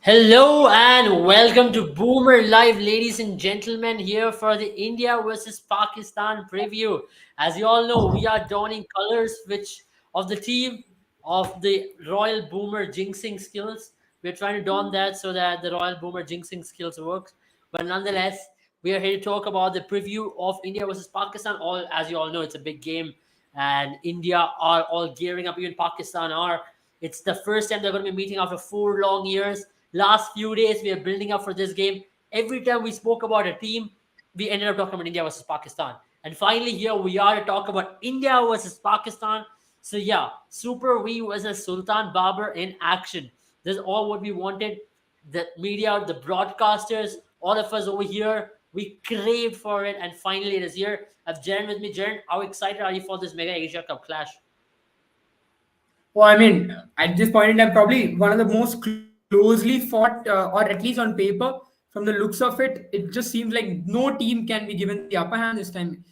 Hello and welcome to Boomer Live, ladies and gentlemen, here for the India versus Pakistan preview. As you all know, we are donning colors which of the team of the Royal Boomer jinxing skills. We're trying to don that so that the Royal Boomer jinxing skills works. But nonetheless, we are here to talk about the preview of India versus Pakistan. All as you all know, it's a big game, and India are all gearing up. Even Pakistan are. It's the first time they're going to be meeting after 4 long years. Last few days, we are building up for this game. Every time we spoke about a team, we ended up talking about India versus Pakistan. And finally, here we are to talk about India versus Pakistan. So, yeah, Super V versus Sultan Babar in action. This is all what we wanted. The media, the broadcasters, all of us over here, we craved for it. And finally, it is here. I have Jaren with me. Jaren, how excited are you for this Mega Asia Cup clash? Well, I mean, at this point in time, probably one of the most closely fought, or at least on paper, from the looks of it just seems like no team can be given the upper hand this time.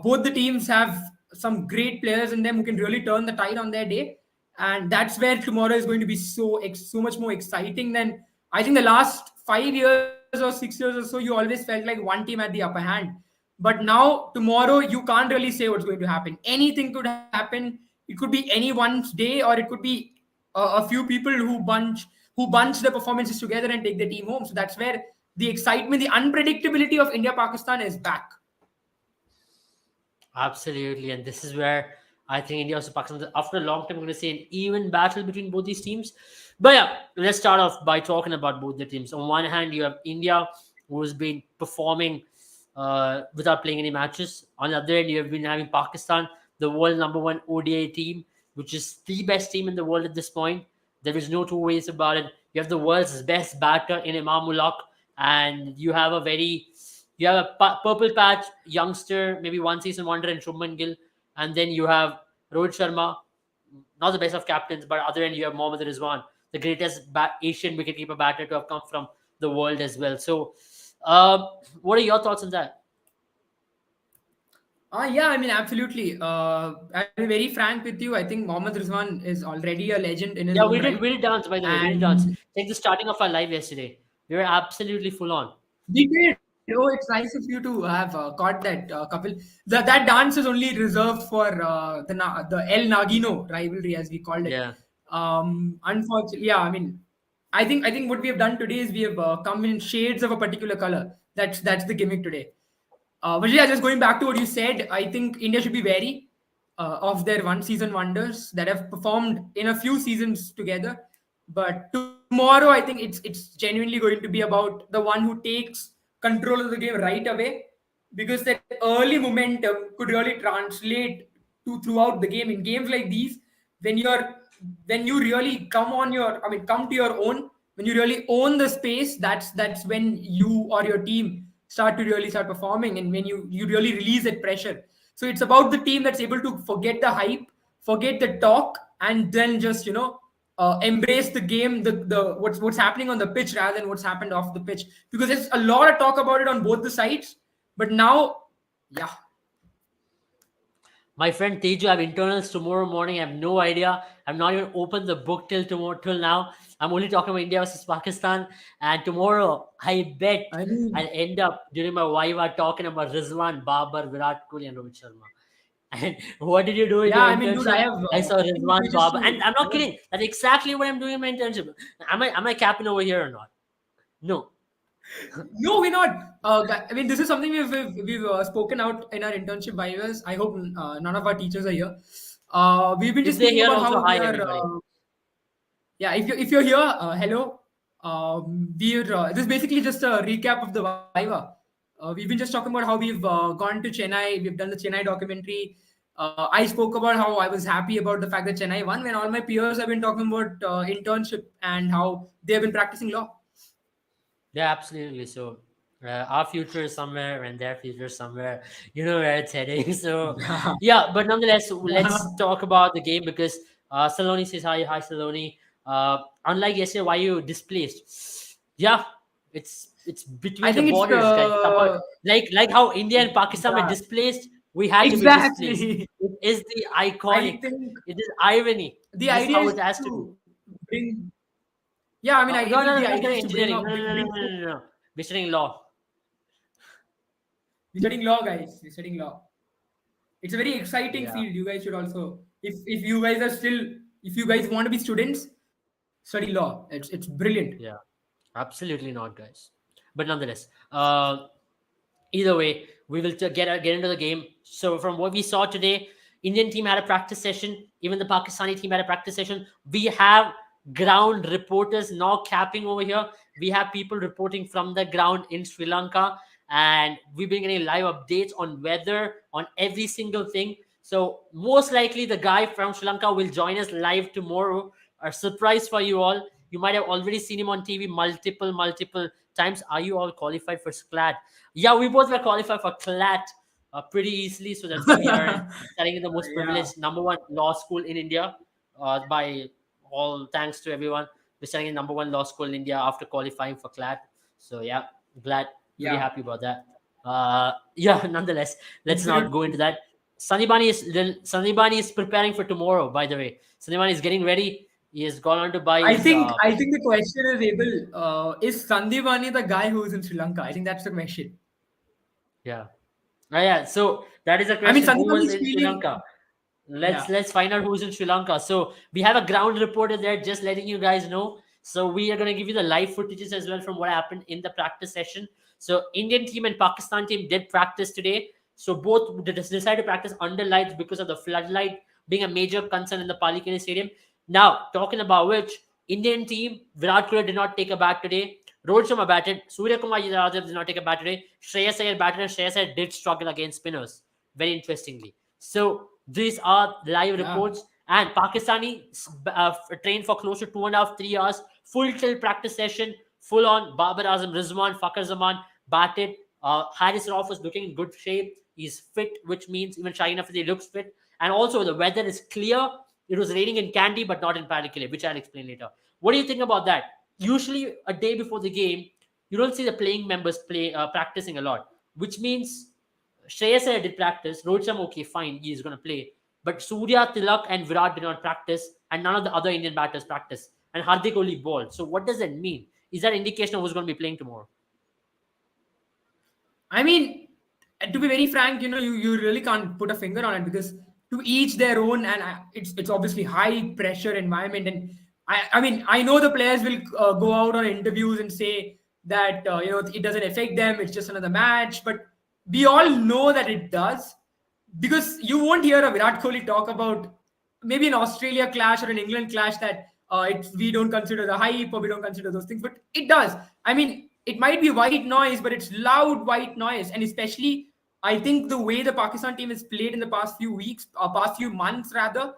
Both the teams have some great players in them who can really turn the tide on their day, and that's where tomorrow is going to be so much more exciting than I think the last 5 years or 6 years or so. You always felt like one team had the upper hand, but now tomorrow you can't really say what's going to happen. Anything could happen. It could be anyone's day, or it could be a few people who bunch the performances together and take the team home. So that's where the excitement, the unpredictability of India Pakistan is back. Absolutely, and this is where I think India versus Pakistan, after a long time, we're going to see an even battle between both these teams. But yeah, let's start off by talking about both the teams. On one hand, you have India, who has been performing without playing any matches. On the other end, you have been having Pakistan, the world number one ODI team, which is the best team in the world at this point. There is no two ways about it. You have the world's best batter in Imam-ul-Haq, and you have a purple patch youngster, maybe one season wonder in Shubman Gill, and then you have Rohit Sharma, not the best of captains, but other end you have Mohammad Rizwan, the greatest Asian wicketkeeper batter to have come from the world as well. So, what are your thoughts on that? Yeah, I mean, absolutely. I'll be very frank with you. I think Mohammad Rizwan is already a legend in his Yeah, own right. we did dance, by the way. We did dance. And Like the starting of our live yesterday. We were absolutely full on. we did. Oh, it's nice of you to have caught that, couple. That dance is only reserved for the El Nagino rivalry, as we called it. Yeah. Unfortunately, yeah. I mean, I think what we have done today is we have come in shades of a particular color. That's the gimmick today. But yeah, just going back to what you said, I think India should be wary of their one season wonders that have performed in a few seasons together. But tomorrow, I think it's genuinely going to be about the one who takes control of the game right away, because that early momentum could really translate to throughout the game. In games like these, when you're when you really come to your own, when you really own the space, that's when you or your team start performing, and when you really release that pressure. So it's about the team that's able to forget the hype, forget the talk, and then just embrace the game, the what's happening on the pitch rather than what's happened off the pitch, because there's a lot of talk about it on both the sides. But now, yeah. My friend Teju, I have internals tomorrow morning. I have no idea. I've not even opened the book till tomorrow till now. I'm only talking about India versus Pakistan. And tomorrow, I bet I mean, I'll end up during my Viva talking about Rizwan, Babar, Virat Kohli, and Rohit Sharma. And what did you do in yeah, your I mean, dude, I internship? have I saw two Rizwan, pages Babar, to. and I'm not kidding. That's exactly what I'm doing in my internship. Am I capping over here or not? No. No, we're not. I mean, this is something we've spoken out in our internship vivas. I hope none of our teachers are here. We've been If just they're speaking here, about also how we hi are. everybody. Yeah, if you're here, hello. We're this is basically just a recap of the Viva. We've been just talking about how we've gone to Chennai. We've done the Chennai documentary. I spoke about how I was happy about the fact that Chennai won, when all my peers have been talking about internship and how they have been practicing law. Yeah, absolutely. So our future is somewhere and their future is somewhere. You know where it's heading. So yeah, but nonetheless, let's talk about the game because Saloni says hi, hi Saloni. Unlike yesterday, why you displaced? Yeah, it's I between the think it's borders, guys. Somehow, like how India and Pakistan were yeah, displaced, we had to be displaced. exactly. It is the I iconic. think It is irony. the This is idea how is it has to be. to bring Yeah, I mean, No, no, no, the we're not idea is studying to bring engineering. up No, no, no, no, bring no, no, no, no. We're studying law. we're studying law, guys. We're studying law. It's a very exciting Yeah, field. You guys should also, if you guys are still, if you guys want to be students, study law. It's brilliant. yeah. Absolutely not, guys. But nonetheless, either way, we will get into the game. So from what we saw today, Indian team had a practice session. Even the Pakistani team had a practice session. We have ground reporters now capping over here. We have people reporting from the ground in Sri Lanka, and we've been getting live updates on weather, on every single thing. So most likely the guy from Sri Lanka will join us live tomorrow. A surprise for you all. You might have already seen him on TV multiple times. Are you all qualified for SCLAD? Yeah, we both were qualified for CLAT pretty easily. So that's why we are studying in the most Yeah, privileged number one law school in India. By all thanks to everyone, we're studying in number one law school in India after qualifying for CLAT. So yeah, glad, pretty yeah, happy about that. Yeah, nonetheless, let's not go absolutely. into that. Sanibani is preparing for tomorrow. By the way, Sanibani is getting ready. He has gone on to buy his. I think the question is able. Is Sandivani the guy who's in Sri Lanka? I think that's the question. Yeah. Yeah. So that is a I mean, question. Who Sandivani was is in Sri feeling. Lanka? let's Yeah. let's find out who's in Sri Lanka. So we have a ground reporter there, just letting you guys know. So we are going to give you the live footages as well from what happened in the practice session. So Indian team and Pakistan team did practice today. So both decided to practice under lights because of the floodlight being a major concern in the Palikane Stadium. Now, talking about which, Indian team, Virat Kohli did not take a bat today. Rohit Sharma batted. Surya Kumar Yadav did not take a bat today. Shreyas Iyer batted, and Shreyas Iyer did struggle against spinners, very interestingly. So these are live Yeah. reports. And Pakistani trained for close to 2.5, 3 hours, full tilt practice session, full on. Babar Azam, Rizwan, Fakhar Zaman batted. Haris Rauf was looking in good shape. He's fit, which means even Shaheen Afridi looks fit. And also, the weather is clear. It was raining in Kandy, but not in Palikale, which I'll explain later. What do you think about that? Usually, a day before the game, you don't see the playing members practicing a lot, which means Shreyas Iyer did practice. Rohit Sharma, okay, fine, he's going to play. But Surya, Tilak, and Virat did not practice, and none of the other Indian batters practiced. And Hardik only bowled. So what does that mean? Is that indication of who's going to be playing tomorrow? I mean, to be very frank, you really can't put a finger on it because to each their own, and it's obviously high pressure environment. And I mean, I know the players will go out on interviews and say that it doesn't affect them. It's just another match, but we all know that it does because you won't hear a Virat Kohli talk about maybe an Australia clash or an England clash that we don't consider the hype or we don't consider those things, but it does. I mean, it might be white noise, but it's loud white noise, and especially I think the way the Pakistan team has played in the past few weeks, or past few months rather,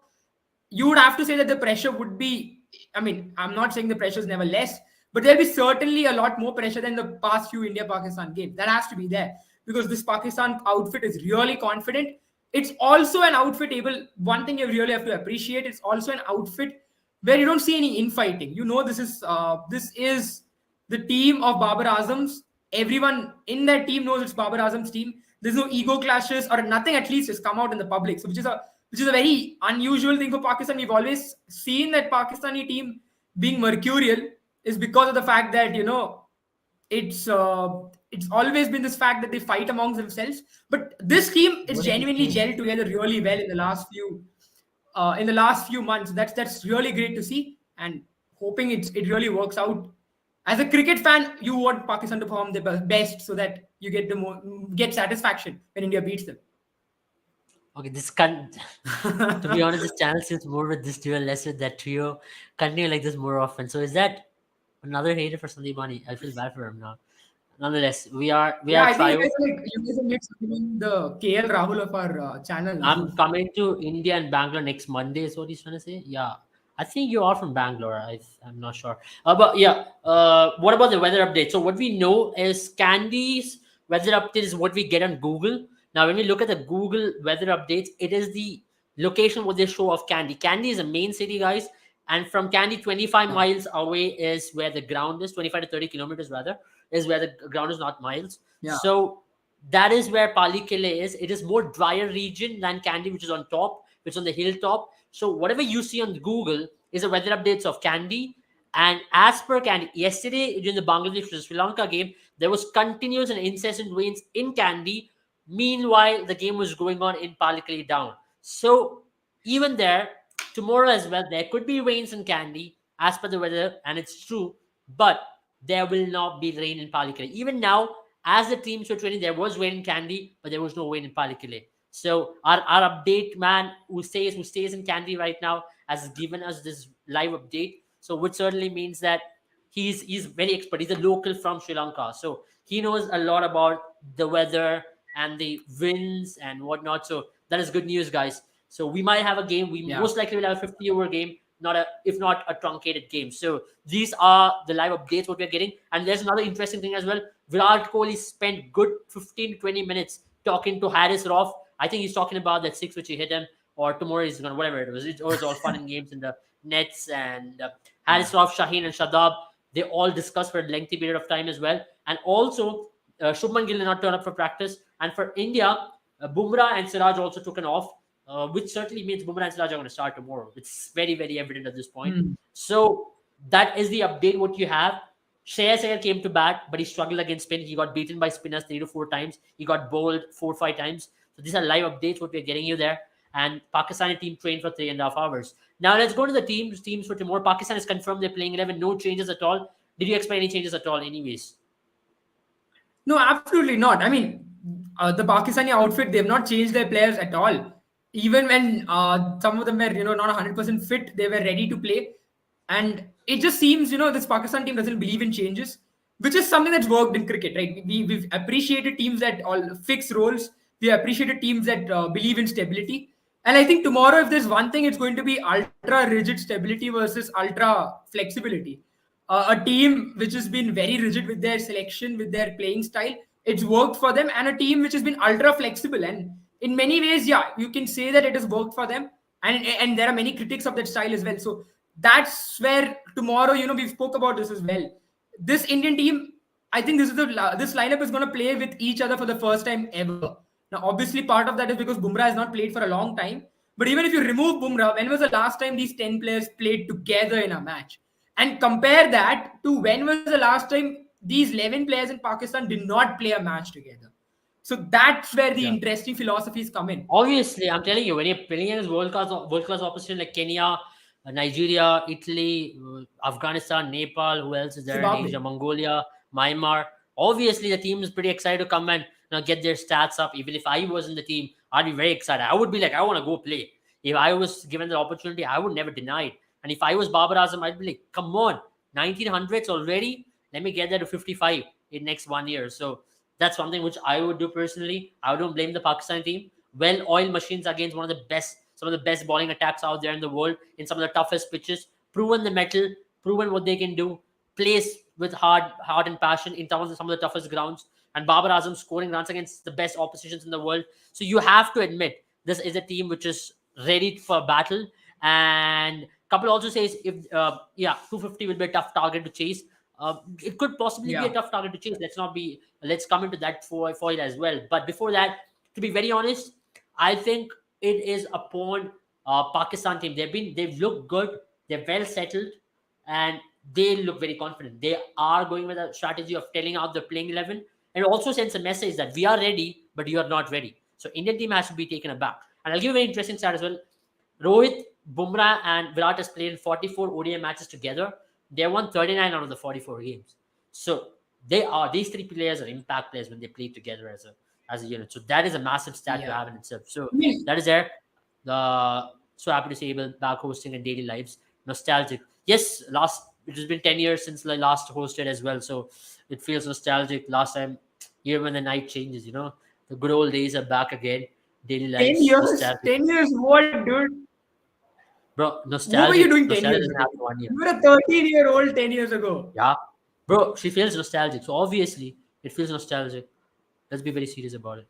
you would have to say that the pressure would be. I mean, I'm not saying the pressure is never less, but there'll be certainly a lot more pressure than the past few India Pakistan games. That has to be there because this Pakistan outfit is really confident. It's also an outfit able. One thing you really have to appreciate. It's also an outfit where you don't see any infighting. This is the team of Babar Azam's. Everyone in that team knows it's Babar Azam's team. There's no ego clashes or nothing. At least has come out in the public, so which is a very unusual thing for Pakistan. We've always seen that Pakistani team being mercurial is because of the fact that it's always been this fact that they fight amongst themselves. But this team is What is this genuinely team? gelled together really well in the last few months. That's really great to see, and hoping it really works out. As a cricket fan, you want Pakistan to perform the best so that you get satisfaction when India beats them. Okay, this can to be honest, this channel seems more with this duo, less with that trio. Continue like this more often. So is that another hater for Sandeep Mani? I feel bad for him now. Nonetheless, we Yeah, are I think trio. you guys have made something the KL Rahul of our channel. I'm coming to India and Bangalore next Monday, is what he's trying to say. Yeah. I think you are from Bangalore. I'm not sure. But yeah, what about the weather update? So what we know is Candy's weather update is what we get on Google. Now, when we look at the Google weather updates, it is the location what they show of Kandy. Kandy is a main city, guys. And from Kandy, 25 Yeah, miles away is where the ground is, 25 to 30 kilometers rather, is where the ground is, not miles. yeah, So that is where Palikile is. It is more drier region than Kandy, which is on top, which is on the hilltop. So whatever you see on Google is the weather updates of Kandy. And as per Candy, yesterday during the Bangladesh versus Sri Lanka game, there was continuous and incessant rains in Kandy. Meanwhile, the game was going on in Pallikalle down. So even there, tomorrow as well, there could be rains in Kandy as per the weather, and it's true. But there will not be rain in Pallikalle. Even now, as the teams were training, there was rain in Kandy, but there was no rain in Pallikalle. So our update man who stays in Kandy right now has given us this live update. So which certainly means that he's very expert. He's a local from Sri Lanka, so he knows a lot about the weather and the winds and whatnot. So that is good news, guys. So we might have a game. We Yeah. most likely will have a 50-over game, not a if not a truncated game. So these are the live updates what we're getting. And there's another interesting thing as well. Virat Kohli spent good 15 to 20 minutes talking to Harris Roth. I think he's talking about that six which he hit him, or tomorrow he's gonna whatever it was. It was all fun and games in the nets, and Harris Rauf, Shaheen, and Shadab, they all discussed for a lengthy period of time as well. And also, Shubman Gill did not turn up for practice. And for India, Bumrah and Siraj also took an off, which certainly means Bumrah and Siraj are going to start tomorrow. It's very, very evident at this point. Hmm. So that is the update what you have. Shreyas Iyer came to bat, but he struggled against spin. He got beaten by spinners 3 to 4 times. He got bowled 4 or 5 times. So these are live updates what we're getting you there. And Pakistani team trained for 3.5 hours. Now let's go to the teams for tomorrow. Pakistan has confirmed they're playing 11. No changes at all. Did you expect any changes at all? Anyways, No, absolutely not. I mean, the Pakistani outfit, they've not changed their players at all. Even when some of them were, not 100% fit, they were ready to play. And it just seems, this Pakistan team doesn't believe in changes, which is something that's worked in cricket, right? We've appreciated teams that all fix roles. We appreciated teams that believe in stability. And I think tomorrow, if there's one thing, it's going to be ultra rigid stability versus ultra flexibility. A team which has been very rigid with their selection, with their playing style, it's worked for them, and a team which has been ultra flexible. And in many ways, yeah, you can say that it has worked for them. And there are many critics of that style as well. So that's where tomorrow, we spoke about this as well. This Indian team, I think this lineup is going to play with each other for the first time ever. Now, obviously, part of that is because Bumrah has not played for a long time. But even if you remove Bumrah, when was the last time these 10 players played together in a match? And compare that to when was the last time these 11 players in Pakistan did not play a match together. So that's where the yeah. interesting philosophies come in. Obviously, I'm telling you, when you're playing against world class opposition like Kenya, Nigeria, Italy, Afghanistan, Nepal, who else is there in Zimbabwe. Asia? Mongolia, Myanmar. Obviously, the team is pretty excited to come and get their stats up. Even if I was in the team, I'd be very excited. I would be like, I want to go play. If I was given the opportunity, I would never deny it. And if I was Babar Azam, I'd be like, come on, 1900s already? Let me get there to 55 in next 1 year. So that's something which I would do personally. I don't blame the Pakistan team. Well-oiled machines against some of the best bowling attacks out there in the world in some of the toughest pitches. Proven the metal, proven what they can do. Plays with heart and passion in terms of some of the toughest grounds. And Babar Azam scoring runs against the best oppositions in the world. So you have to admit this is a team which is ready for battle. And couple also says if 250 will be a tough target to chase. It could possibly be a Yeah. tough target to chase. Let's come into that foil as well. But before that, to be very honest, I think it is upon Pakistan team. They've looked good. They're well settled, and they look very confident. They are going with a strategy of telling out the playing 11, and it also sends a message that we are ready, but you are not ready. So Indian team has to be taken aback. And I'll give you a very interesting stat as well. Rohit, Bumrah, and Virat has played in 44 ODI matches together. They won 39 out of the 44 games. So these three players are impact players when they play together as a unit. So that is a massive stat to Yeah. have in itself. So I mean, that is there. So happy to see able back hosting and daily lives. Nostalgic. Yes, it has been 10 years since I last hosted as well. So it feels nostalgic. Last time, even when the night changes, the good old days are back again. Daily 10 lives, years. nostalgic. 10 years what, dude? Bro, What were you nostalgic. doing 10 Nostalgia years doesn't ago? happen 1 year. You were a 13-year-old 10 years ago. Yeah. Bro, she feels nostalgic. So obviously, it feels nostalgic. Let's be very serious about it.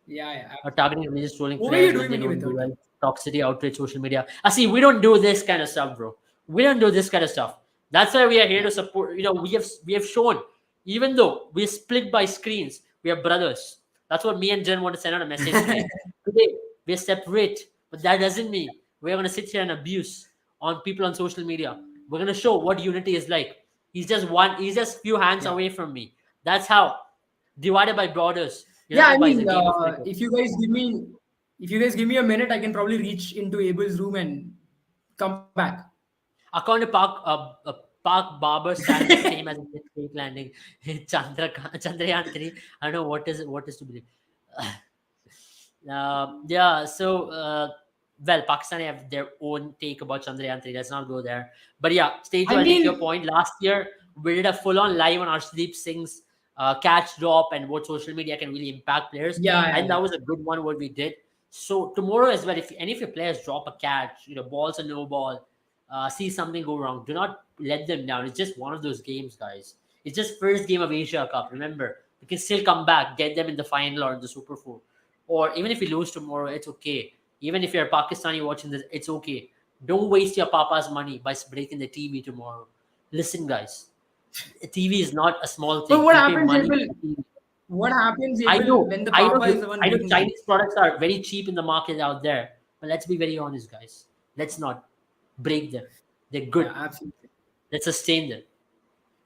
Yeah, yeah. Targeting religious trolling What were you players when doing they when you were don't do 13? well. Toxicity, outrage, social media. See, we don't do this kind of stuff, bro. We don't do this kind of stuff. That's why we are here Yeah. to support. We have shown, even though we're split by screens, we are brothers. That's what me and Jen want to send out a message today. Today, we're separate, but that doesn't mean we're going to sit here and abuse on people on social media. We're gonna show what unity is like. He's just few hands Yeah. away from me. That's how, divided by borders. Yeah, I By mean, the game of cricket. if you guys give me a minute, I can probably reach into Abel's room and come back. According to Park Barber stands the same as a fake landing. Chandrayaan 3. I don't know what is to believe. Yeah, so well, Pakistan have their own take about Chandrayaan 3. Let's not go there. But yeah, stage I two, I'll take your mean, point. Last year, we did a full on live on Arshdeep Singh's catch drop and what social media can really impact players. yeah, And yeah, that was a good one, what we did. So tomorrow as well, if any of your players drop a catch, balls or no ball, see something go wrong, do not let them down. It's just one of those games, guys. It's just first game of Asia Cup. Remember, we can still come back, get them in the final or in the Super 4. Or even if we lose tomorrow, it's okay. Even if you're a Pakistani watching this, it's okay. Don't waste your papa's money by breaking the TV tomorrow. Listen, guys, TV is not a small but thing. what We pay happens, money Abel? for TV. What happens, I Abel, know, when the I know, Papa is the one I know. breaking the game? Chinese products are very cheap in the market out there, but let's be very honest, guys. Let's not break them. They're Yeah, good. absolutely. Let's sustain them.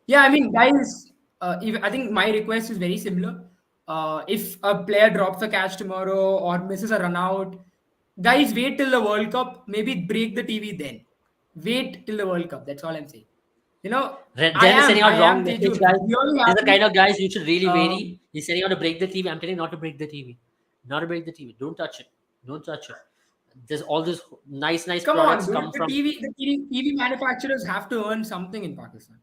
Yeah, I mean, guys, I think my request is very similar. If a player drops a catch tomorrow or misses a run out, guys, wait till the World Cup. Maybe break the TV then. Wait till the World Cup. That's all I'm saying. You know, Then they're sending I out wrong am message, Teju, guys. really There's a happy. kind of guys you should really Um, vary. He's sending out to break the TV. I'm telling you not to break the TV. Not to break the TV. Don't touch it. Don't touch it. There's all these nice Come on, products dude. come from. The TV manufacturers have to earn something in Pakistan.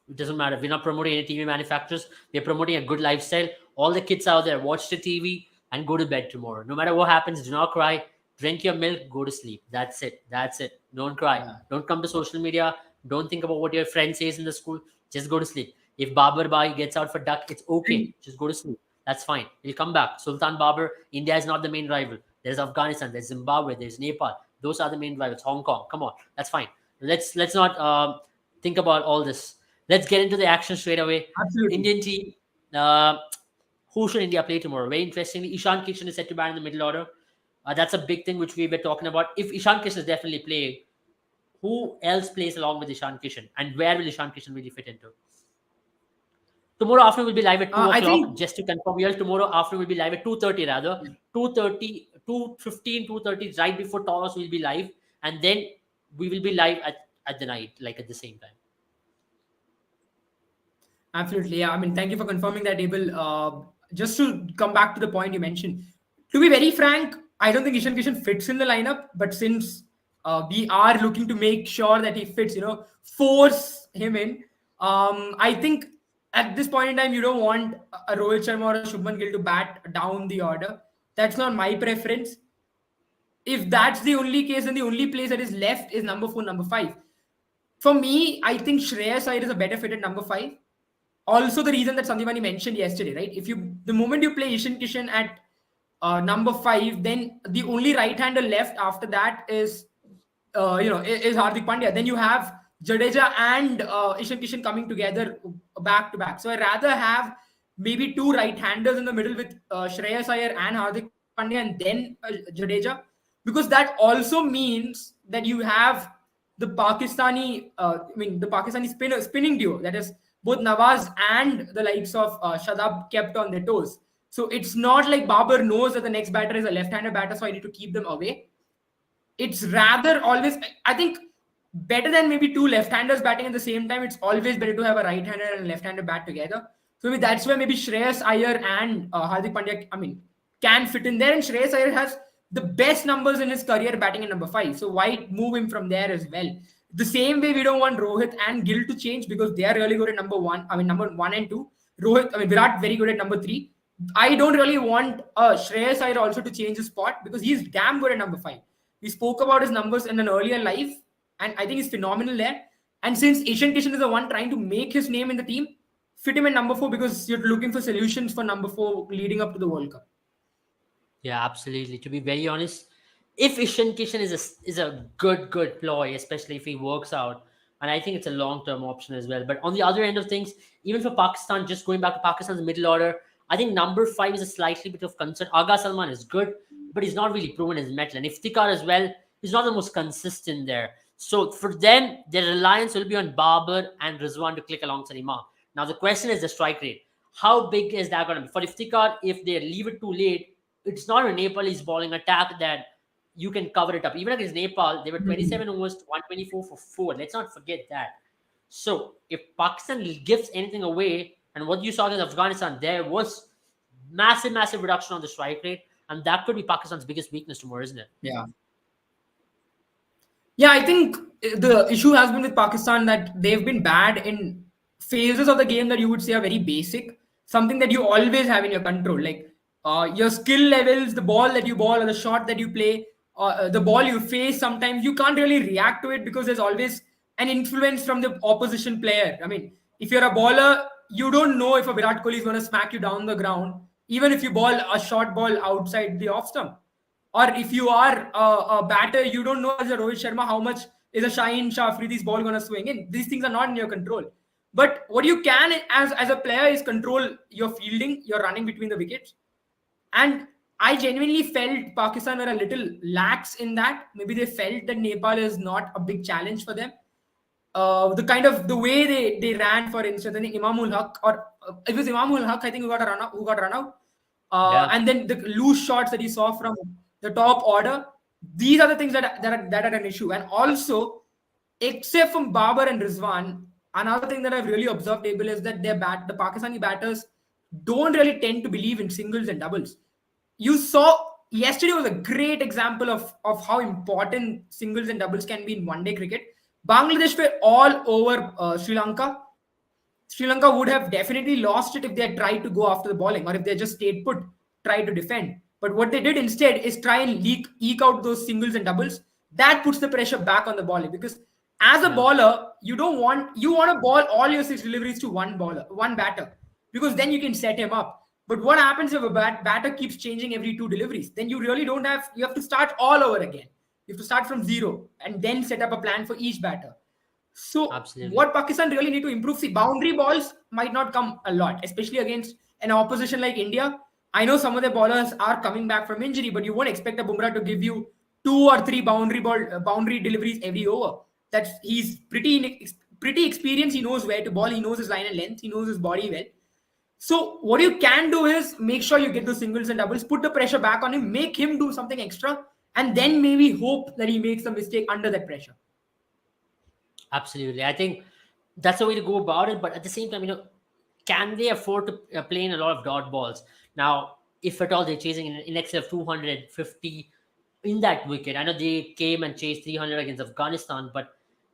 It doesn't matter. We're not promoting any TV manufacturers. We're promoting a good lifestyle. All the kids out there, watch the TV and go to bed tomorrow. No matter what happens, do not cry. Drink your milk, go to sleep. That's it. That's it. Don't cry. Yeah. Don't come to social media. Don't think about what your friend says in the school. Just go to sleep. If Babar Bhai gets out for duck, it's okay. And Just go to sleep. That's fine. He'll come back. Sultan Babar, India is not the main rival. There's Afghanistan, there's Zimbabwe, there's Nepal. Those are the main rivals. Hong Kong. Come on. That's fine. Let's not think about all this. Let's get into the action straight away. absolutely. Indian team. Uh, who should India play tomorrow? Very interestingly, Ishan Kishan is set to bat in the middle order. That's a big thing which we were talking about. If Ishan Kishan is definitely playing, who else plays along with Ishan Kishan? And where will Ishan Kishan really fit into? Tomorrow afternoon will be live at 2 I o'clock. think Just to confirm, yes, tomorrow afternoon will be live at 2:30 rather. 2:30, 2:15, 2:30, right before toss will be live. And then we will be live at the night, like at the same time. absolutely. Yeah. I mean, thank you for confirming that, Abel. Just to come back to the point you mentioned, to be very frank, I don't think Ishan Kishan fits in the lineup. But since we are looking to make sure that he fits, force him in, I think at this point in time, you don't want a Rohit Sharma or a Shubman Gill to bat down the order. That's not my preference. If that's the only case, then the only place that is left is number 4, number 5. For me, I think Shreyas Iyer is a better fit at number 5. Also, the reason that Sandipani mentioned yesterday, right? The moment you play Ishan Kishan at number 5, then the only right-hander left after that is Hardik Pandya. Then you have Jadeja and Ishan Kishan coming together back to back. So I rather have maybe two right-handers in the middle with Shreyas Iyer and Hardik Pandya, and then Jadeja, because that also means that you have the Pakistani spinning duo, that is both Nawaz and the likes of Shadab kept on their toes. So it's not like Babar knows that the next batter is a left-hander batter, so I need to keep them away. It's rather always, I think, better than maybe two left-handers batting at the same time. It's always better to have a right-hander and a left-hander bat together. So maybe that's where maybe Shreyas Iyer and Hardik Pandya, can fit in there. And Shreyas Iyer has the best numbers in his career batting at number 5. So why move him from there as well? The same way we don't want Rohit and Gill to change because they are really good at number 1. Number 1 and 2. Virat very good at number 3. I don't really want Shreyas Iyer also to change his spot because he's damn good at number 5. We spoke about his numbers in an earlier live, and I think he's phenomenal there. And since Ishan Kishan is the one trying to make his name in the team, fit him at number 4 because you're looking for solutions for number 4 leading up to the World Cup. Yeah, absolutely. To be very honest, if Ishan Kishan is a good ploy, especially if he works out, and I think it's a long-term option as well. But on the other end of things, even for Pakistan, just going back to Pakistan's middle order, I think number 5 is a slightly bit of concern. Aga Salman is good, but he's not really proven his mettle. And Iftikhar as well, he's not the most consistent there. So for them, their reliance will be on Babar and Rizwan to click alongside Imam. Now the question is the strike rate. How big is that going to be? For Iftikhar, if they leave it too late, it's not a Nepalese bowling attack that you can cover it up. Even against Nepal, they were 27 overs, 124 for 4. Let's not forget that. So if Pakistan gives anything away, and what you saw against Afghanistan, there was massive, massive reduction on the strike rate, and that could be Pakistan's biggest weakness tomorrow, isn't it? Yeah. Yeah, I think the issue has been with Pakistan that they've been bad in phases of the game that you would say are very basic, something that you always have in your control, like your skill levels, the ball that you ball or the shot that you play, the ball you face. Sometimes you can't really react to it because there's always an influence from the opposition player. I mean, if you're a bowler, you don't know if a Virat Kohli is going to smack you down the ground, even if you ball a short ball outside the off stump. Or if you are a batter, you don't know as a Rohit Sharma how much is a Shaheen Shah Afridi's ball going to swing in. These things are not in your control. But what you can as a player is control your fielding, your running between the wickets. And I genuinely felt Pakistan were a little lax in that. Maybe they felt that Nepal is not a big challenge for them. The kind of the way they ran, for instance, I think Imamul Haq, or it was Imamul Haq, I think, who got run out. Yeah, And then the loose shots that you saw from the top order. These are the things that are an issue. And also, except from Babar and Rizwan, another thing that I've really observed, Abel, is that the Pakistani batters don't really tend to believe in singles and doubles. You saw yesterday was a great example of how important singles and doubles can be in one day cricket. Bangladesh were all over Sri Lanka. Sri Lanka would have definitely lost it if they had tried to go after the bowling, or if they just stayed put, tried to defend. But what they did instead is try and eke out those singles and doubles. That puts the pressure back on the bowling, because as a yeah, bowler, you want to ball all your six deliveries to one batter, because then you can set him up. But what happens if a batter keeps changing every two deliveries? Then you really don't have. You have to start all over again. You have to start from zero and then set up a plan for each batter. So absolutely. what Pakistan really need to improve, see, boundary balls might not come a lot, especially against an opposition like India. I know some of the bowlers are coming back from injury, but you won't expect a Bumrah to give you two or three boundary deliveries every over. That's he's pretty experienced. He knows where to ball. He knows his line and length. He knows his body well. So what you can do is make sure you get the singles and doubles, put the pressure back on him, make him do something extra, and then maybe hope that he makes a mistake under that pressure. Absolutely. I think that's the way to go about it. But at the same time, can they afford to play in a lot of dot balls? Now, if at all they're chasing in excess of 250 in that wicket, I know they came and chased 300 against Afghanistan, but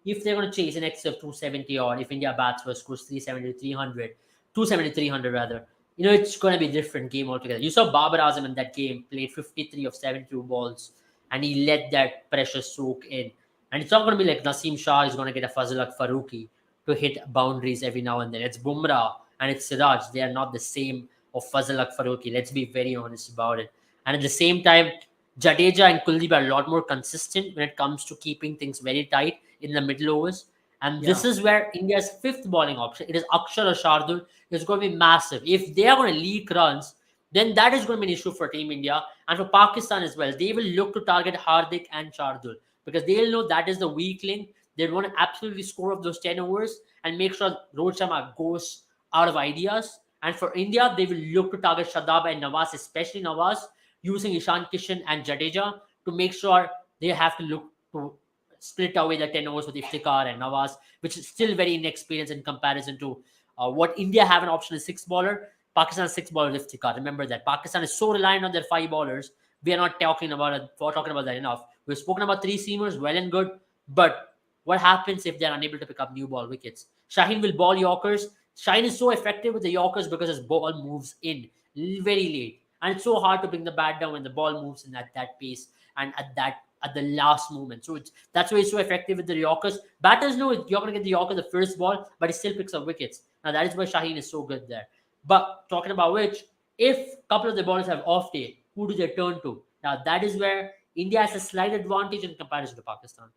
if they're going to chase in excess of 270, or if India bats first, scores 370, 300, 270, 300 rather, it's going to be a different game altogether. You saw Babar Azam in that game, played 53 of 72 balls, and he let that pressure soak in. And it's not going to be like Naseem Shah is going to get a Fazlak Farooqi to hit boundaries every now and then. It's Bumrah and it's Siraj. They are not the same of Fazlak Farooqi. Let's be very honest about it. And at the same time, Jadeja and Kuldeep are a lot more consistent when it comes to keeping things very tight in the middle overs. And this Yeah. is where India's fifth bowling option, it is Akshar or Shardul, is going to be massive. If they are going to leak runs, then that is going to be an issue for Team India and for Pakistan as well. They will look to target Hardik and Shardul because they'll know that is the weak link. They want to absolutely score up those 10 overs and make sure Rohit Sharma goes out of ideas. And for India, they will look to target Shadab and Nawaz, especially Nawaz, using Ishan Kishan and Jadeja to make sure they have to look to split away the 10 overs with Iftikhar and Nawaz, which is still very inexperienced in comparison to what India have an option is six bowler. Pakistan has six bowler Iftikhar. Remember that. Pakistan is so reliant on their five bowlers. We are not talking about it, talking about that enough. We've spoken about three seamers, well and good, but what happens if they're unable to pick up new ball wickets? Shaheen will ball Yorkers. Shaheen is so effective with the Yorkers because his ball moves in very late. And it's so hard to bring the bat down when the ball moves in at that pace and at the last moment. So that's why he's so effective with the Yorkers. Batters know you're going to get the Yorker the first ball, but he still picks up wickets. Now that is why Shaheen is so good there. But talking about which, if a couple of the bowlers have off day, who do they turn to? Now that is where India has a slight advantage in comparison to Pakistan.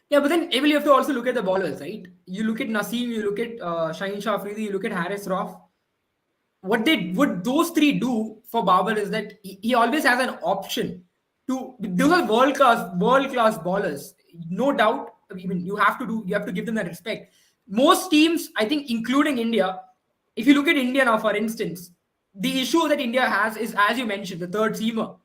Yeah, but then Abel, you have to also look at the bowlers, right? You look at Naseem, you look at Shaheen Shah Afridi, you look at Haris Rauf. What those three do for Babar is that he always has an option. those are world class ballers, no doubt. I mean, you have to give them that respect. Most teams, I think, including India, if you look at India now, for instance, the issue that India has is, as you mentioned, the third seamer.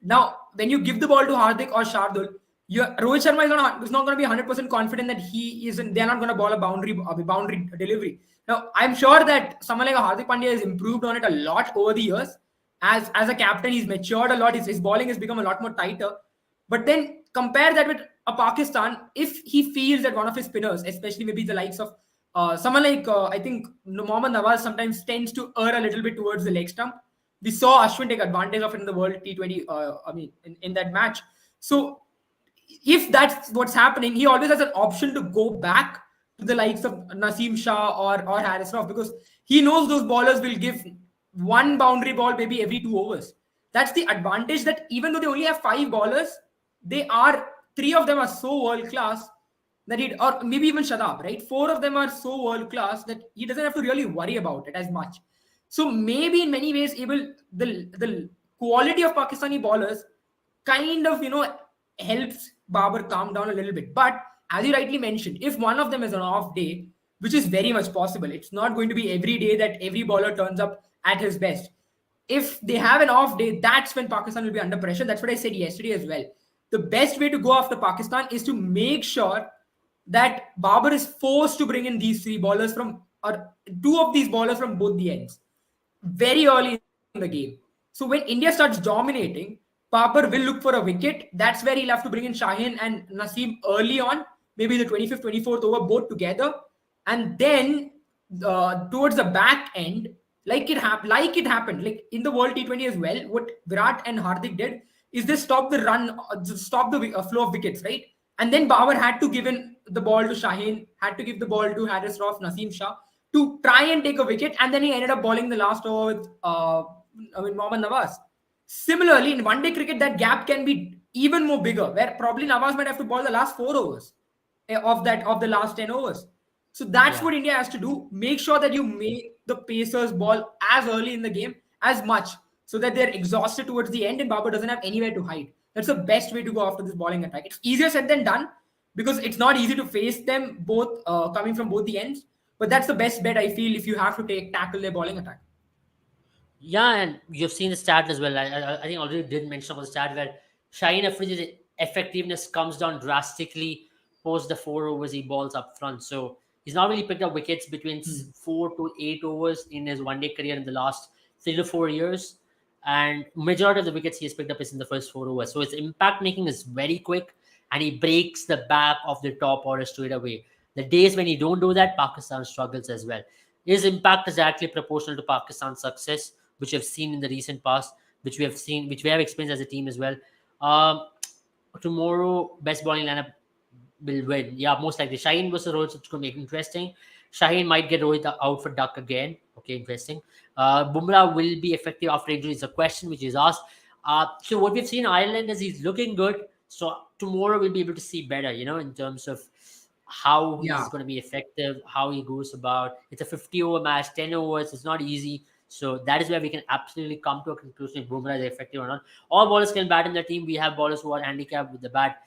Now, when you give the ball to Hardik or Shardul, Rohit Sharma is not going to be 100% confident that he isn't. They're not going to ball a boundary delivery. Now, I'm sure that someone like a Hardik Pandya has improved on it a lot over the years. As a captain, he's matured a lot. His bowling has become a lot more tighter. But then compare that with a Pakistan. If he feels that one of his spinners, especially maybe the likes of someone like I think Mohammad Nawaz sometimes tends to err a little bit towards the leg stump. We saw Ashwin take advantage of it in the World T20. I mean, in that match. So if that's what's happening, he always has an option to go back to the likes of Naseem Shah or Harris Rauf, because he knows those ballers will give one boundary ball maybe every 2 overs. That's the advantage, that even though they only have five ballers, they are three of them are so world class that he, or maybe even Shadab, right? Four of them are so world class that he doesn't have to really worry about it as much. So maybe in many ways, able the quality of Pakistani ballers kind of helps Babar calm down a little bit. But as you rightly mentioned, if one of them is an off day, which is very much possible, it's not going to be every day that every bowler turns up at his best. If they have an off day, that's when Pakistan will be under pressure. That's what I said yesterday as well. The best way to go after Pakistan is to make sure that Babar is forced to bring in these three bowlers from, or two of these bowlers from both the ends very early in the game. So when India starts dominating, Babar will look for a wicket. That's where he'll have to bring in Shaheen and Naseem early on, maybe the 25th, 24th over, both together. And then towards the back end, like it happened, like in the World T20 as well, what Virat and Hardik did is they stopped the run, stop the flow of wickets, right? And then Babar had to give in the ball to Shaheen, had to give the ball to Harris Rauf, Naseem Shah to try and take a wicket, and then he ended up bowling the last over with Mohammad Nawaz. Similarly, in one-day cricket, that gap can be even more bigger, where probably Nawaz might have to bowl the last 4 overs of the last 10 overs. So that's Yeah. what India has to do. Make sure that you make the Pacers ball as early in the game as much, so that they're exhausted towards the end and Babar doesn't have anywhere to hide. That's the best way to go after this bowling attack. It's easier said than done, because it's not easy to face them both coming from both the ends. But that's the best bet, I feel, if you have to tackle their bowling attack. Yeah, and you've seen the stat as well. I think I already did mention about the stat where Shaheen Afridi's effectiveness comes down drastically post the 4 overs he balls up front. So he's not really picked up wickets between 4 to 8 overs in his one-day career in the last 3 to 4 years, and majority of the wickets he has picked up is in the first 4 overs. So his impact making is very quick, and he breaks the back of the top order straight away. The days when he don't do that, Pakistan struggles as well. His impact is directly proportional to Pakistan's success, which we have seen in the recent past, which we have experienced as a team as well. Um, Tomorrow, best bowling lineup will win. Yeah, most likely. Shaheen versus Rohit, it's going to make it interesting. Shaheen might get Rohit out for duck again. Okay, interesting. Bumrah will be effective after injury is a question which is asked. So what we've seen in Ireland is he's looking good. So tomorrow we'll be able to see better, in terms of how Yeah. he's going to be effective, how he goes about. It's a 50-over match, 10 overs. It's not easy. So that is where we can absolutely come to a conclusion if Bumrah is effective or not. All bowlers can bat in the team. We have bowlers who are handicapped with the bat.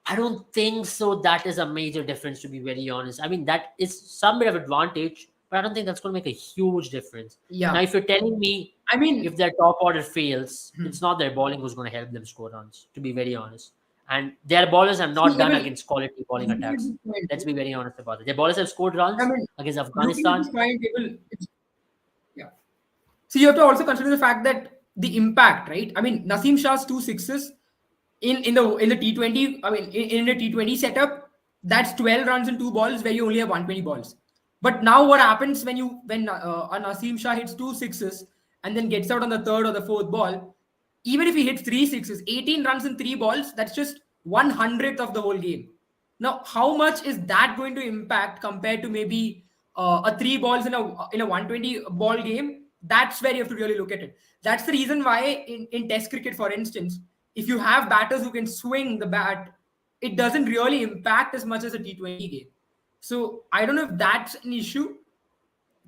I don't think so. That is a major difference, to be very honest. I mean, that is some bit of advantage, but I don't think that's going to make a huge difference. Now, Yeah. if you're telling me I mean, if their top order fails, it's not their bowling who's going to help them score runs, to be very honest. And their bowlers are not see, I done mean, against quality bowling you bring a attacks. good point, Let's right? be very honest about it. Their bowlers have scored I runs mean, against you bring a Afghanistan. good point. Yeah. So you have to also consider the fact that the impact, right? I mean, Naseem Shah's two sixes in the T20. I mean, in a T20 setup, that's 12 runs in two balls where you only have 120 balls. But now what happens when a Naseem Shah hits two sixes and then gets out on the third or the fourth ball? Even if he hits three sixes, 18 runs in three balls, that's just 1/100th of the whole game. Now, how much is that going to impact compared to maybe a three balls in a 120 ball game? That's where you have to really look at it. That's the reason why in Test cricket, for instance, if you have batters who can swing the bat, it doesn't really impact as much as a T20 game. So I don't know if that's an issue.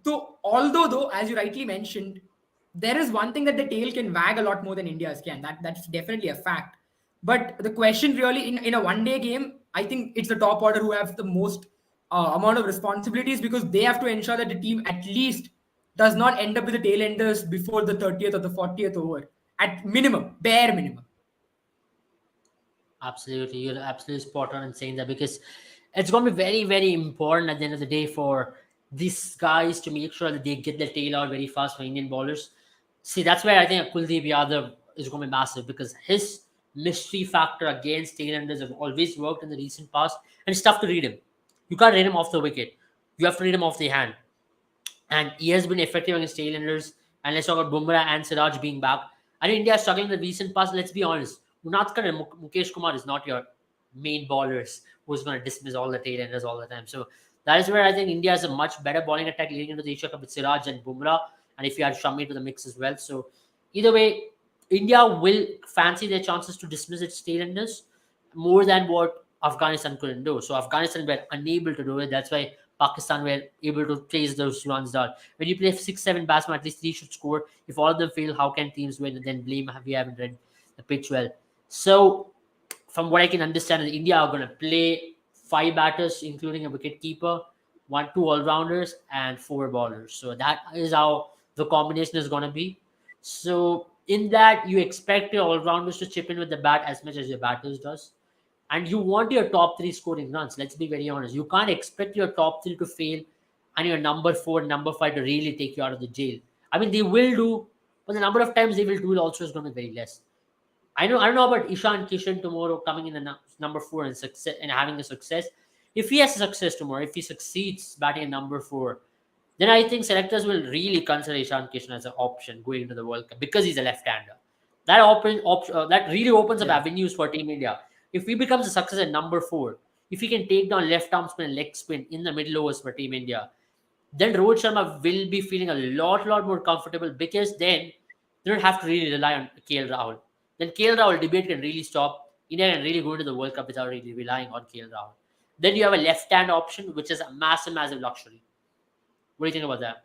So although though, as you rightly mentioned, there is one thing that the tail can wag a lot more than India's can. That's definitely a fact. But the question really in a one-day game, I think it's the top order who have the most amount of responsibilities, because they have to ensure that the team at least does not end up with the tail enders before the 30th or the 40th over. At minimum, bare minimum. Absolutely, you're absolutely spot on in saying that, because it's going to be very, very important at the end of the day for these guys to make sure that they get their tail out very fast for Indian bowlers. See, that's where I think Kuldeep Yadav is going to be massive, because his mystery factor against tailenders have always worked in the recent past, and it's tough to read him. You can't read him off the wicket. You have to read him off the hand, and he has been effective against tailenders. And let's talk about Bumrah and Siraj being back. I know India is struggling in the recent past. Let's be honest. Unatkar and Mukesh Kumar is not your main bowlers who's going to dismiss all the tailenders all the time. So that is where I think India has a much better bowling attack leading into the Asia Cup with Siraj and Bumrah. And if you add Shami to the mix as well. So either way, India will fancy their chances to dismiss its tailenders more than what Afghanistan couldn't do. So Afghanistan were unable to do it. That's why Pakistan were able to chase those runs down. When you play 6, 7 batsmen, at least 3 should score. If all of them fail, how can teams win? And then blame we haven't read the pitch well. So from what I can understand, India are going to play 5 batters, including a wicket keeper, 2 all-rounders, and 4 bowlers. So that is how the combination is going to be. So in that, you expect your all-rounders to chip in with the bat as much as your batters does, and you want your top 3 scoring runs. Let's be very honest. You can't expect your top 3 to fail and your number 4, number 5 to really take you out of the jail. I mean, they will do, but the number of times they will do it also is going to be very less. I don't know about Ishan Kishan tomorrow coming in the number 4 and success and having a success. If he has success tomorrow, if he succeeds batting at number 4, then I think selectors will really consider Ishan Kishan as an option going into the World Cup, because he's a left-hander. That really opens up Yeah. avenues for Team India. If he becomes a success at number 4, if he can take down left arm spin and leg spin in the middle overs for Team India, then Rohit Sharma will be feeling a lot more comfortable, because then they don't have to really rely on KL Rahul. Then KL Rahul debate can really stop. India can really go into the World Cup without really relying on KL Rahul. Then you have a left-hand option, which is a massive luxury. What do you think about that?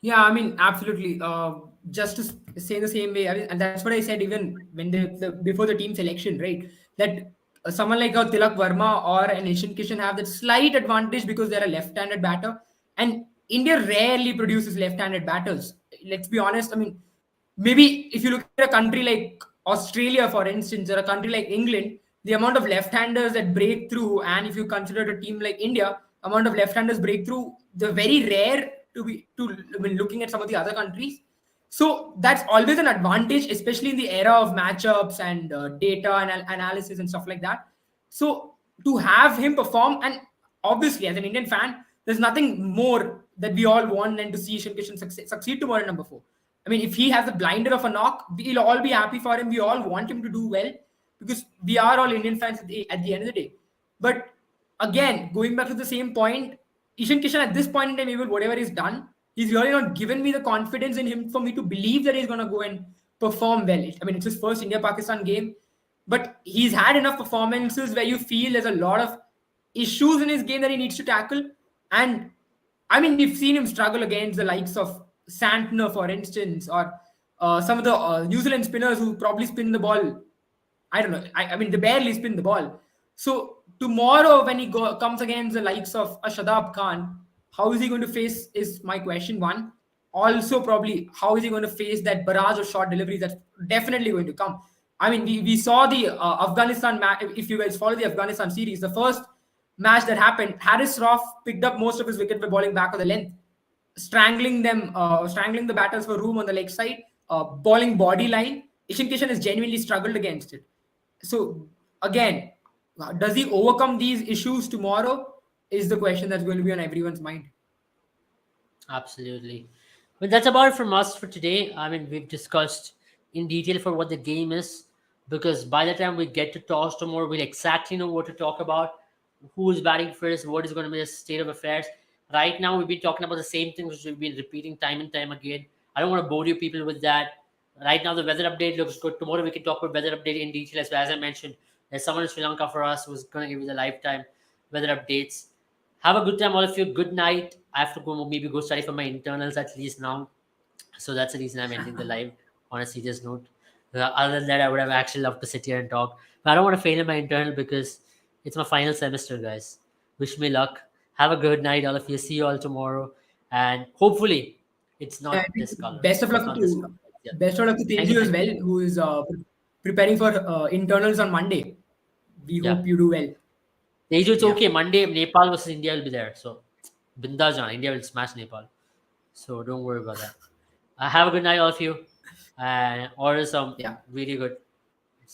Yeah, I mean, absolutely. Just to say the same way, I mean, and that's what I said even when before the team selection, right? That someone like a Tilak Verma or an Ishan Kishan have that slight advantage because they're a left-handed batter, and India rarely produces left-handed batters. Let's be honest. I mean, maybe if you look at a country like Australia, for instance, or a country like England, the amount of left-handers that break through, and if you consider a team like India, amount of left-handers break through, they're very rare when looking at some of the other countries. So that's always an advantage, especially in the era of matchups and data and analysis and stuff like that. So to have him perform, and obviously as an Indian fan, there's nothing more that we all want than to see Ishan Kishan succeed tomorrow at number 4. I mean, if he has a blinder of a knock, we'll all be happy for him. We all want him to do well, because we are all Indian fans at the end of the day. But again, going back to the same point, Ishan Kishan at this point in time, even whatever he's done, he's really not given me the confidence in him for me to believe that he's going to go and perform well. I mean, it's his first India-Pakistan game, but he's had enough performances where you feel there's a lot of issues in his game that he needs to tackle. And I mean, we've seen him struggle against the likes of Santner, for instance, or some of the New Zealand spinners who probably spin the ball. I don't know. I mean, they barely spin the ball. So tomorrow, when he comes against the likes of a Shadab Khan, how is he going to face? Is my question one. Also, probably, how is he going to face that barrage of short deliveries that's definitely going to come? I mean, we saw the Afghanistan match. If you guys follow the Afghanistan series, the first match that happened, Harris Roth picked up most of his wicket by bowling back of the length, strangling the batters for room on the leg side, bowling body line. Ishan Kishan has genuinely struggled against it. So again, does he overcome these issues tomorrow? Is the question that's going to be on everyone's mind. Absolutely. But that's about it from us for today. I mean, we've discussed in detail for what the game is, because by the time we get to toss tomorrow, we'll exactly know what to talk about, who is batting first, what is going to be the state of affairs. Right now, we've been talking about the same things which we've been repeating time and time again. I don't want to bore you people with that. Right now, the weather update looks good. Tomorrow, we can talk about weather update in detail. As I mentioned, there's someone in Sri Lanka for us who's going to give you the lifetime weather updates. Have a good time, all of you. Good night. I have to go maybe go study for my internals at least now. So that's the reason I'm ending the live on a serious note. Other than that, I would have actually loved to sit here and talk, but I don't want to fail in my internal because it's my final semester, guys. Wish me luck. Have a good night, all of you. See you all tomorrow, and hopefully, it's Yeah, I not think this color. best of It's luck not this color. to It's the other best of color. luck to Thank you. Teju as Thank you. well, who is preparing for internals on Monday. We Yeah. hope you do well. Teju, it's Yeah, okay. Monday, Nepal versus India will be there. So, Bindajan, India will smash Nepal. So don't worry about that. Have a good night, all of you, and order some yeah. really good